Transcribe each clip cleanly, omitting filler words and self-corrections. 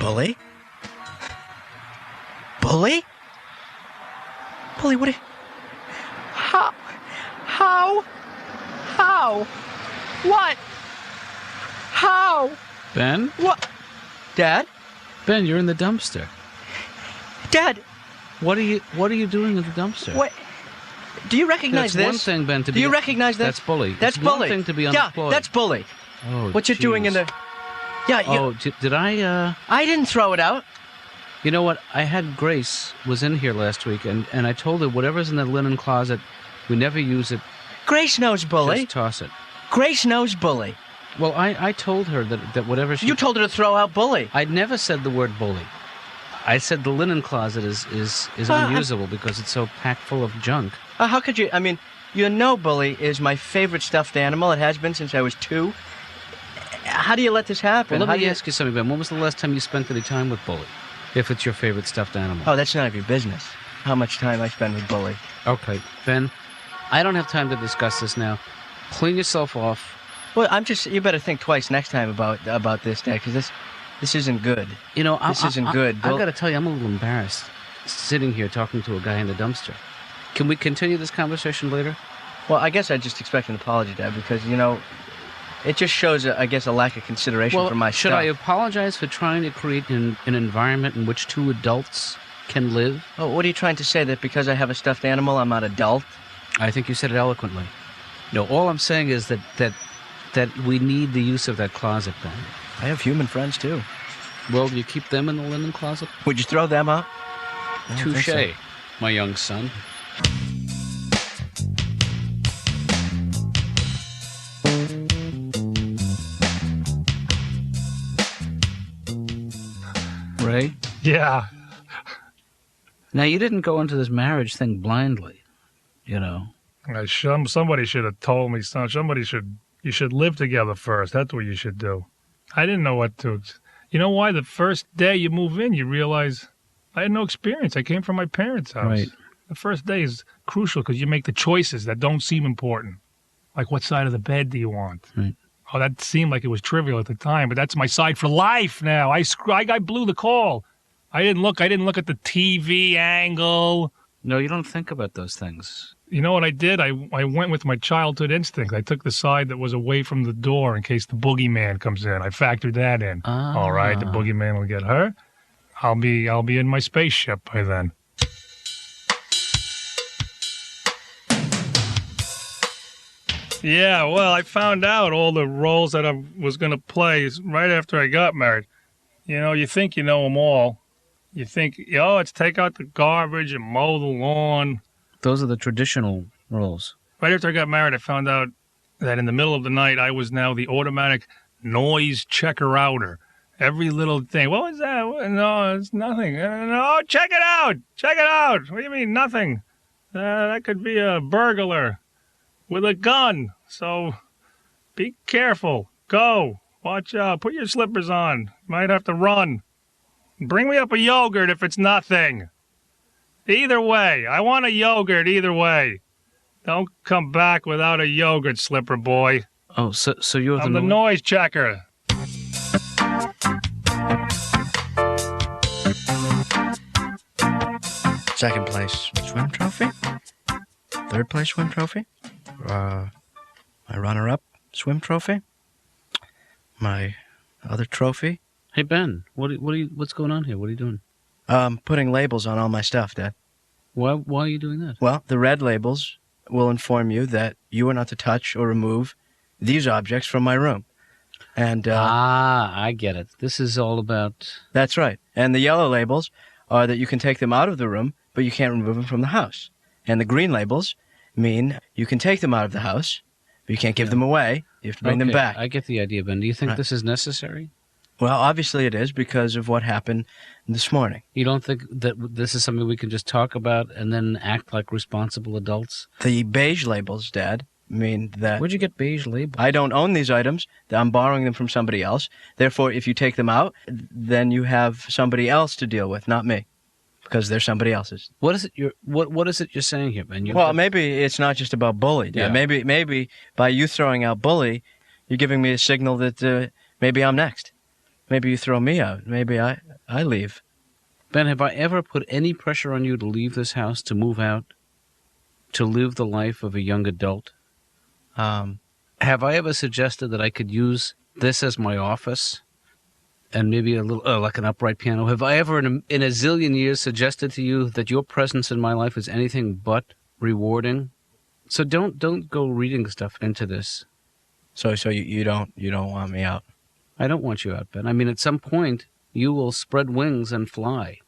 Bully? Bully? Bully, what are you... How? What? How? Ben? What? Dad? Ben, you're in the dumpster. Dad! What are you doing in the dumpster? What? Do you recognize That's this? one thing, Ben, to be... Do you recognize this? That's bully. That's it's bully. One thing to be unemployed. Yeah, that's bully. Oh, what you're doing in the... Yeah, you... Oh, did I... I didn't throw it out. You know what? I had Grace was in here last week, and I told her whatever's in the linen closet, we never use it. Grace knows bully. Just toss it. Grace knows bully. Well, I told her that whatever she... You told her to throw out bully. I never said the word bully. I said the linen closet is unusable because it's so packed full of junk. How could you... I mean, you know Bully is my favorite stuffed animal. It has been since I was 2. How do you let this happen? Well, let me ask you something, Ben. When was the last time you spent any time with Bully? If it's your favorite stuffed animal. Oh, that's none of your business. How much time I spend with Bully. Okay, Ben, I don't have time to discuss this now. Clean yourself off. Well, you better think twice next time about this, Dad, because this isn't good. You know, this isn't good. I've got to tell you, I'm a little embarrassed sitting here talking to a guy in the dumpster. Can we continue this conversation later? Well, I guess I just expect an apology, Dad, because, you know, it just shows, I guess, a lack of consideration for my should stuff. I apologize for trying to create an environment in which 2 adults can live? Oh, what are you trying to say, that because I have a stuffed animal, I'm not adult? I think you said it eloquently. No, all I'm saying is that we need the use of that closet, Ben. I have human friends, too. Well, do you keep them in the linen closet? Would you throw them out? Touche, so. My young son. Ray? Yeah. Now, you didn't go into this marriage thing blindly, you know. Somebody should have told me, son. You should live together first. That's what you should do. I didn't know what to... You know why? The first day you move in, you realize I had no experience. I came from my parents' house. Right. The first day is crucial because you make the choices that don't seem important. Like, what side of the bed do you want? Right. Oh, that seemed like it was trivial at the time, but that's my side for life now. I blew the call. I didn't look at the TV angle. No, you don't think about those things. You know what I did? I went with my childhood instinct. I took the side that was away from the door in case the boogeyman comes in. I factored that in. Ah. All right, the boogeyman will get her. I'll be in my spaceship by then. Yeah, well, I found out all the roles that I was going to play right after I got married. You know, you think you know them all. You think, it's take out the garbage and mow the lawn. Those are the traditional roles. Right after I got married, I found out that in the middle of the night, I was now the automatic noise checker-outer. Every little thing. What was that? No, it's nothing. No, check it out. Check it out. What do you mean, nothing? That could be a burglar with a gun. So be careful. Go. Watch out. Put your slippers on. Might have to run. Bring me up a yogurt if it's nothing. Either way. I want a yogurt either way. Don't come back without a yogurt, slipper boy. Oh, so you're I'm the noise checker. Second place swim trophy. Third place swim trophy. My runner-up swim trophy. My other trophy. Hey, Ben, what's going on here? What are you doing? Putting labels on all my stuff, Dad. Why are you doing that? Well, the red labels will inform you that you are not to touch or remove these objects from my room. And I get it. This is all about... That's right. And the yellow labels are that you can take them out of the room, but you can't remove them from the house. And the green labels mean you can take them out of the house, but you can't give them away. You have to bring them back. I get the idea, Ben. Do you think this is necessary? Well, obviously it is because of what happened this morning. You don't think that this is something we can just talk about and then act like responsible adults? The beige labels, Dad, mean that... Where'd you get beige labels? I don't own these items. I'm borrowing them from somebody else. Therefore, if you take them out, then you have somebody else to deal with, not me, because they're somebody else's. What is it you're saying here, Ben? Well, maybe it's not just about bully, Dad. Yeah. Maybe by you throwing out bully, you're giving me a signal that maybe I'm next. Maybe you throw me out. Maybe I leave. Ben, have I ever put any pressure on you to leave this house, to move out, to live the life of a young adult? Have I ever suggested that I could use this as my office and maybe a little, like an upright piano? Have I ever in a zillion years suggested to you that your presence in my life is anything but rewarding? So don't go reading stuff into this. So you don't want me out? I don't want you out, Ben. I mean, at some point, you will spread wings and fly.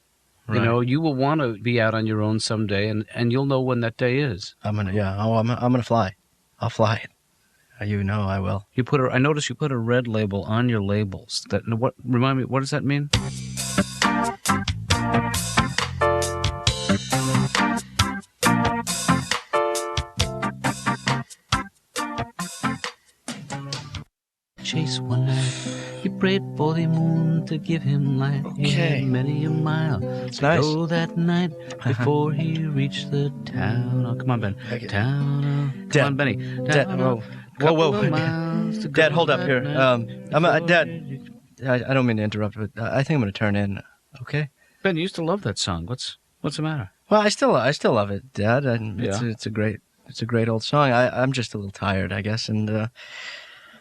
Right. You know, you will want to be out on your own someday, and you'll know when that day is. I'm gonna fly. I'll fly. You know I will. I noticed you put a red label on your labels. Remind me, what does that mean? Chase one night, he prayed for the moon to give him light. Okay. He had many a mile It's nice. go that night before he reached the town. Oh, come on, Ben. Come on, Benny. Dad, whoa. Dad, hold up here. Dad, I don't mean to interrupt, but I think I'm going to turn in. Okay. Ben, you used to love that song. What's the matter? Well, I still love it, Dad. And Yeah. it's a great old song. I'm just a little tired, I guess, and a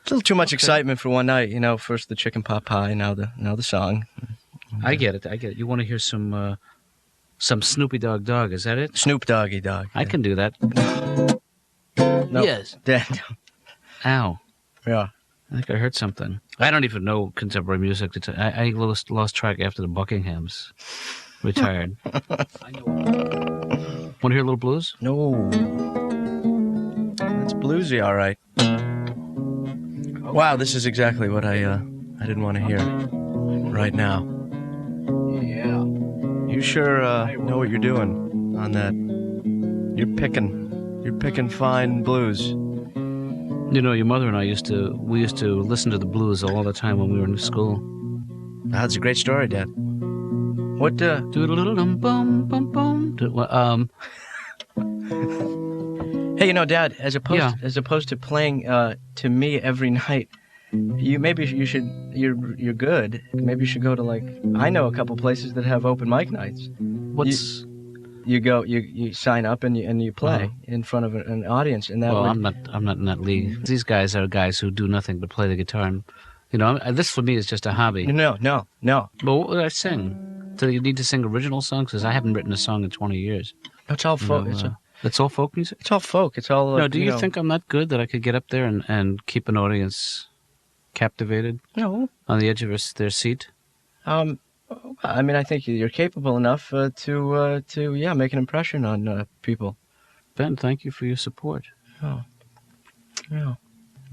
little too much excitement for one night. You know, first the chicken pot pie, now the song. I get it. You want to hear some Snoopy Dog? Is that it? Snoop Doggy Dog. I can do that. No, Yes. Dad. Ow. Yeah. I think I heard something. I don't even know contemporary music. I lost track after the Buckinghams retired. Want to hear a little blues? No. That's bluesy, all right. Wow, this is exactly what I didn't want to hear right now. Yeah. You sure know what you're doing on that. You're picking fine blues. You know, your mother and I used to listen to the blues all the time when we were in school. That's a great story, Dad. What, Hey, you know, Dad, as opposed to playing to me every night, you're good. Maybe you should go to I know a couple places that have open mic nights. You sign up and you play in front of an audience, and that. Well, I'm not in that league. These guys are guys who do nothing but play the guitar, and this for me is just a hobby. No. But what would I sing? Do you need to sing original songs? Because I haven't written a song in 20 years. It's all folk. It's all folk music? It's all folk. It's all. No, do you think I'm that good that I could get up there and keep an audience captivated? No. On the edge of their seat? I mean, I think you're capable enough to make an impression on people. Ben, thank you for your support. Oh. Yeah.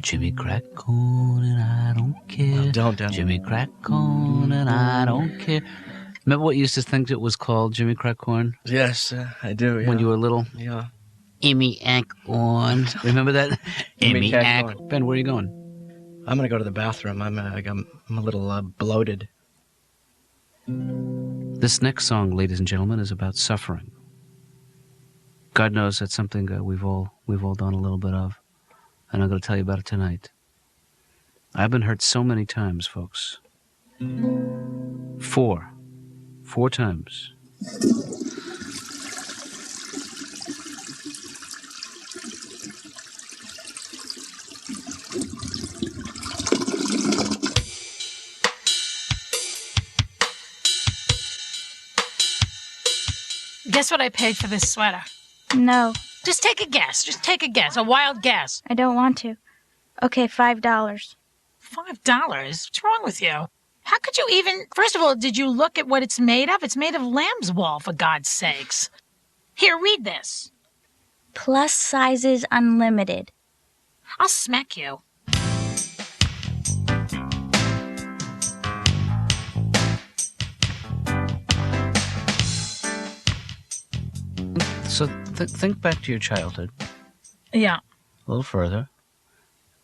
Jimmy crack corn and I don't care. Don't. Jimmy crack corn and I don't care. Remember what you used to think it was called, Jimmy crack corn? Yes, I do. Yeah. When you were little? Yeah. Emmy corn. Remember that? Emmy corn. Ben, where are you going? I'm gonna go to the bathroom. I'm a little bloated. This next song, ladies and gentlemen, is about suffering. God knows that's something we've all done a little bit of, and I'm going to tell you about it tonight. I've been hurt so many times, folks. 4 times. Guess what I paid for this sweater? No, Just take a guess. Just take a guess. A wild guess. I don't want to. Okay, $5. $5? What's wrong with you? How could you even... First of all, did you look at what it's made of? It's made of lamb's wool, for God's sakes. Here, read this. Plus sizes unlimited. I'll smack you. So think back to your childhood Yeah. a little further.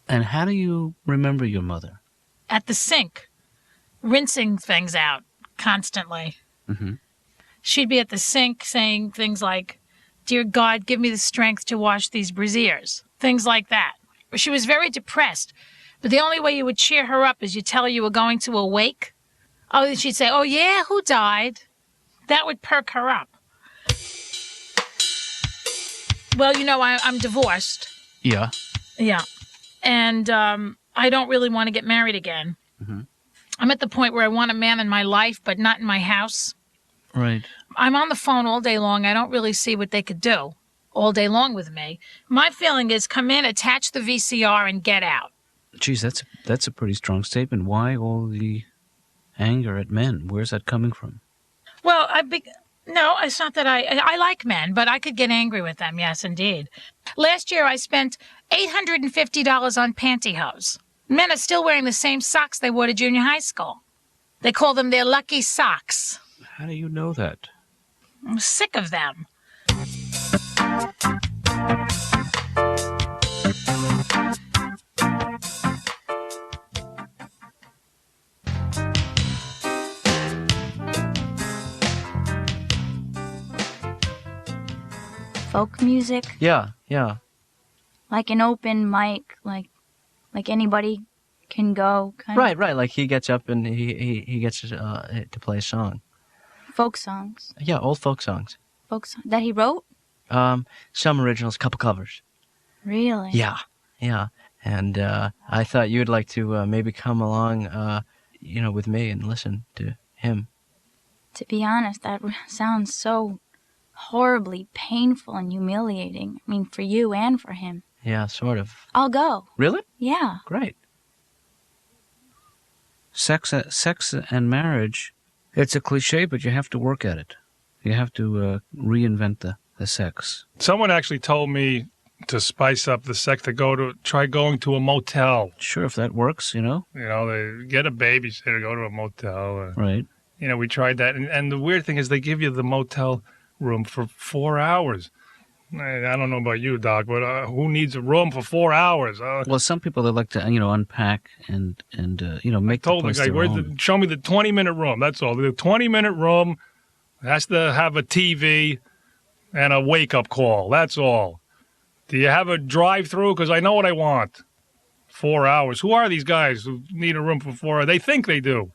And how do you remember your mother? At the sink, rinsing things out constantly. Mm-hmm. She'd be at the sink saying things like, "Dear God, give me the strength to wash these brassieres." Things like that. She was very depressed, but the only way you would cheer her up is you tell her you were going to a wake Oh, she'd say, oh, yeah, who died? That would perk her up. Well, I'm divorced. Yeah. Yeah. And I don't really want to get married again. Mm-hmm. I'm at the point where I want a man in my life, but not in my house. Right. I'm on the phone all day long. I don't really see what they could do all day long with me. My feeling is come in, attach the VCR, and get out. Geez, that's a pretty strong statement. Why all the anger at men? Where's that coming from? Well, no, it's not that I like men, but I could get angry with them. Yes, indeed. Last year, I spent $850 on pantyhose. Men are still wearing the same socks they wore to junior high school. They call them their lucky socks. How do you know that? I'm sick of them. Folk music, Yeah. like an open mic, like anybody can go. Kind of. Right. Like he gets up and he gets to play a song. Folk songs. Yeah, old folk songs. Folk songs that he wrote. Some originals, couple covers. Really? Yeah. And I thought you'd like to maybe come along, with me and listen to him. To be honest, that sounds so horribly painful and humiliating. I mean, for you and for him. Yeah, sort of. I'll go. Really? Yeah. Great. Sex and marriage, it's a cliche, but you have to work at it. You have to reinvent the sex. Someone actually told me to spice up the sex, to try going to a motel. Sure, if that works, They get a babysitter, go to a motel. Right. We tried that. And the weird thing is they give you the motel room for 4 hours. I don't know about you, Doc, but who needs a room for 4 hours? Well, some people, they like to, unpack and make the place their own. Show me the 20-minute room. That's all. The 20-minute room has to have a TV and a wake-up call. That's all. Do you have a drive-through? Because I know what I want. 4 hours. Who are these guys who need a room for 4 hours? They think they do.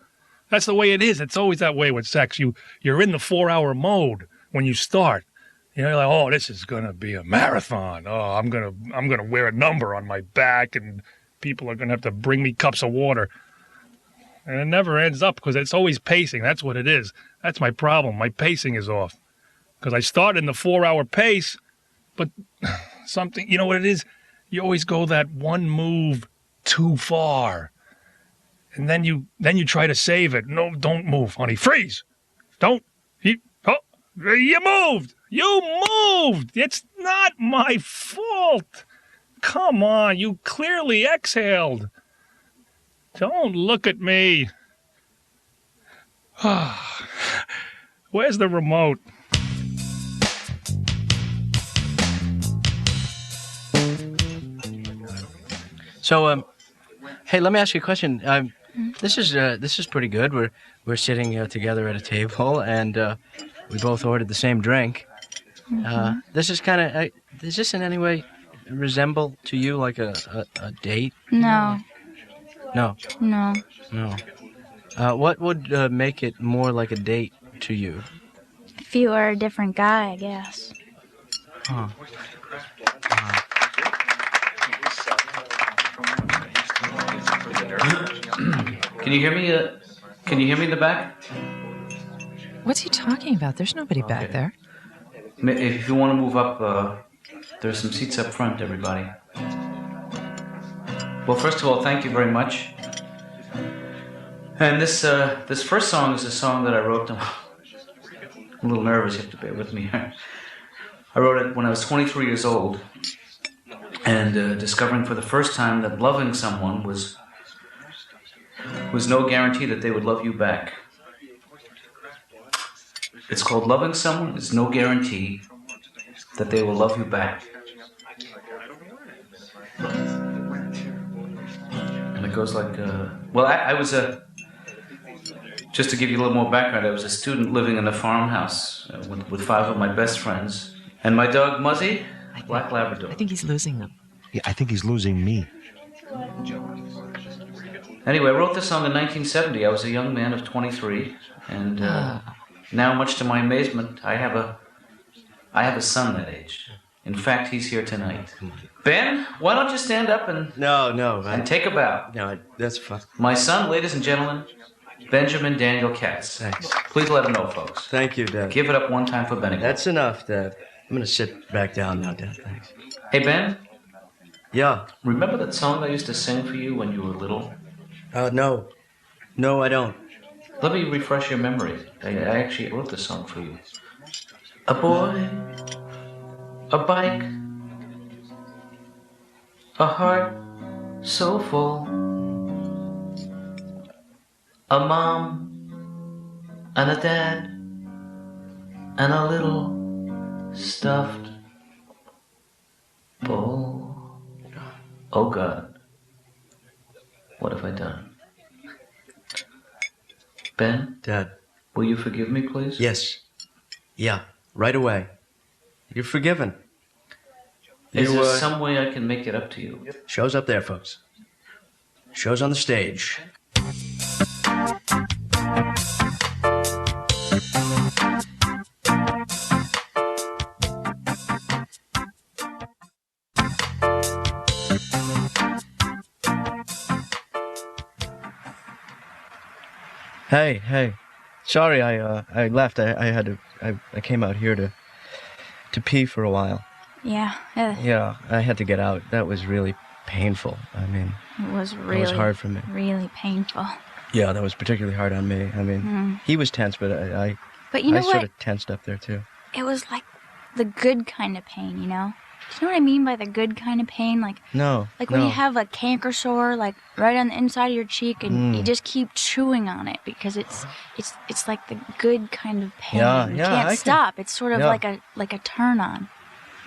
That's the way it is. It's always that way with sex. You're in the 4-hour mode when you start. You're like, oh, this is gonna be a marathon. Oh, I'm gonna wear a number on my back, and people are gonna have to bring me cups of water. And it never ends up because it's always pacing. That's what it is. That's my problem. My pacing is off because I start in the 4-hour pace, but something, you know what it is? You always go that one move too far, and then you try to save it. No, don't move, honey. Freeze. Don't. You moved. You moved. It's not my fault. Come on. You clearly exhaled. Don't look at me. Where's the remote? So, hey, let me ask you a question. This is pretty good. We're sitting together at a table, and we both ordered the same drink. This is kind of. Does this in any way resemble to you like a date? No. No. No. No. What would make it more like a date to you? If you were a different guy, I guess. Huh. Can you hear me? Can you hear me in the back? What's he talking about? There's nobody back there. If you want to move up, there's some seats up front, everybody. Well, first of all, thank you very much. And this first song is a song that I wrote. I'm a little nervous, you have to bear with me. I wrote it when I was 23 years old, and discovering for the first time that loving someone was no guarantee that they would love you back. It's called Loving Someone is No Guarantee That They Will Love You Back. And it goes like, I was just to give you a little more background, I was a student living in a farmhouse with 5 of my best friends. And my dog, Muzzy, Black Labrador. I think he's losing them. Yeah, I think he's losing me. Anyway, I wrote this song in 1970. I was a young man of 23, and now, much to my amazement, I have a son that age. In fact, he's here tonight. Ben, why don't you stand up and take a bow? No, that's fine. My son, ladies and gentlemen, Benjamin Daniel Katz. Thanks. Please let him know, folks. Thank you, Dad. Give it up one time for Benny. That's enough, Dad. I'm gonna sit back down now, Dad. Thanks. Hey, Ben? Yeah. Remember that song I used to sing for you when you were little? No. No, I don't. Let me refresh your memory. I actually wrote this song for you. A boy, a bike, a heart so full, a mom, and a dad, and a little stuffed bull. Oh God, what have I done? Ben? Dad. Will you forgive me, please? Yes. Yeah, right away. You're forgiven. Is there some way I can make it up to you? Show's up there, folks. Show's on the stage. Hey. Sorry, I left. I came out here to pee for a while. Yeah. Yeah, I had to get out. That was really painful. I mean, It was it really was hard for me. Really painful. Yeah, that was particularly hard on me. I mean, he was tense, but I But you know sort what? of tensed up there too. It was like the good kind of pain, you know? Do you know what I mean by the good kind of pain? Like when you have a canker sore, like right on the inside of your cheek, and you just keep chewing on it because it's like the good kind of pain. Yeah, you yeah, can't stop. It's sort of like a turn on.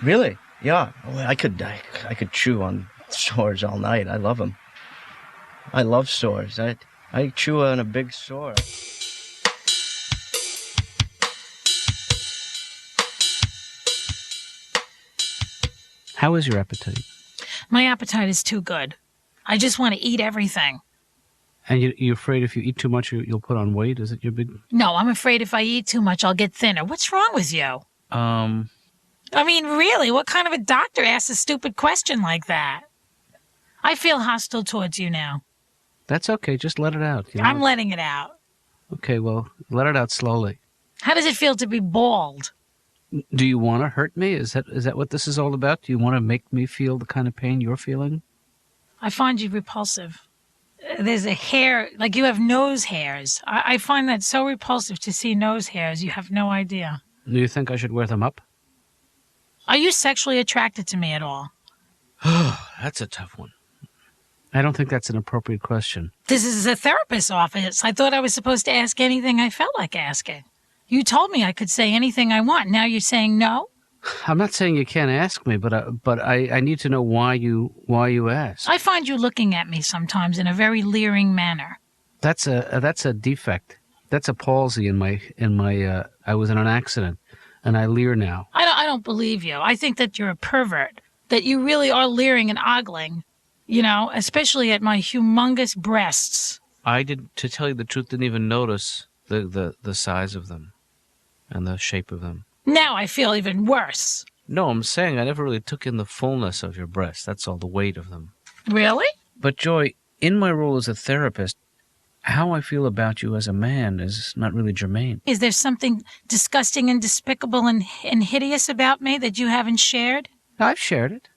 Really? Yeah. Well, I could chew on sores all night. I love them. I love sores. I chew on a big sore. How is your appetite? My appetite is too good. I just want to eat everything. And you're afraid if you eat too much, you'll put on weight? Is it your big... No, I'm afraid if I eat too much, I'll get thinner. What's wrong with you? I mean, really, what kind of a doctor asks a stupid question like that? I feel hostile towards you now. That's okay. Just let it out. You know? I'm letting it out. Okay, well, let it out slowly. How does it feel to be bald? Do you want to hurt me? Is that what this is all about? Do you want to make me feel the kind of pain you're feeling? I find you repulsive. There's a hair, like you have nose hairs. I find that so repulsive to see nose hairs. You have no idea. Do you think I should wear them up? Are you sexually attracted to me at all? That's a tough one. I don't think that's an appropriate question. This is a therapist's office. I thought I was supposed to ask anything I felt like asking. You told me I could say anything I want. Now you're saying no? I'm not saying you can't ask me, but I need to know why you ask. I find you looking at me sometimes in a very leering manner. That's a defect. That's a palsy in my I was in an accident and I leer now. I don't believe you. I think that you're a pervert. That you really are leering and ogling. You know, especially at my humongous breasts. To tell you the truth, didn't even notice the size of them and the shape of them. Now I feel even worse. No, I'm saying I never really took in the fullness of your breasts. That's all, the weight of them. Really? But Joy, in my role as a therapist, how I feel about you as a man is not really germane. Is there something disgusting and despicable and hideous about me that you haven't shared? I've shared it.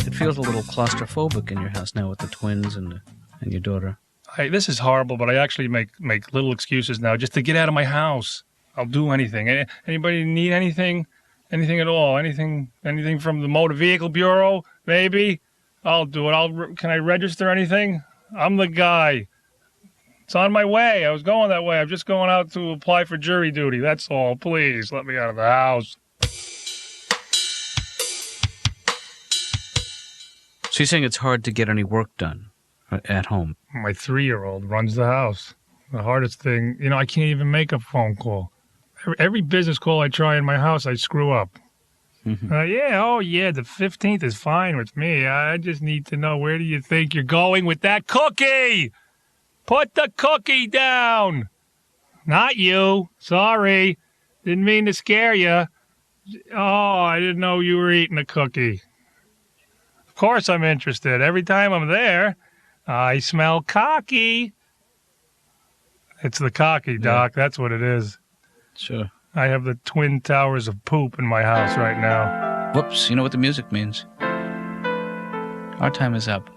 It feels a little claustrophobic in your house now with the twins and your daughter. This is horrible, but I actually make little excuses now just to get out of my house. I'll do anything. Anybody need anything? Anything at all? Anything from the Motor Vehicle Bureau? Maybe? I'll do it. Can I register anything? I'm the guy. It's on my way. I was going that way. I'm just going out to apply for jury duty. That's all. Please, let me out of the house. So you're saying it's hard to get any work done at home? My 3-year-old runs the house. The hardest thing, I can't even make a phone call. Every business call I try in my house, I screw up. Yeah, the 15th is fine with me. I just need to know, where do you think you're going with that cookie? Put the cookie down. Not you. Sorry. Didn't mean to scare you. Oh, I didn't know you were eating a cookie. Of course I'm interested. Every time I'm there, I smell cocky. It's the cocky, Doc. Yeah. That's what it is. Sure. I have the twin towers of poop in my house right now. Whoops. You know what the music means. Our time is up.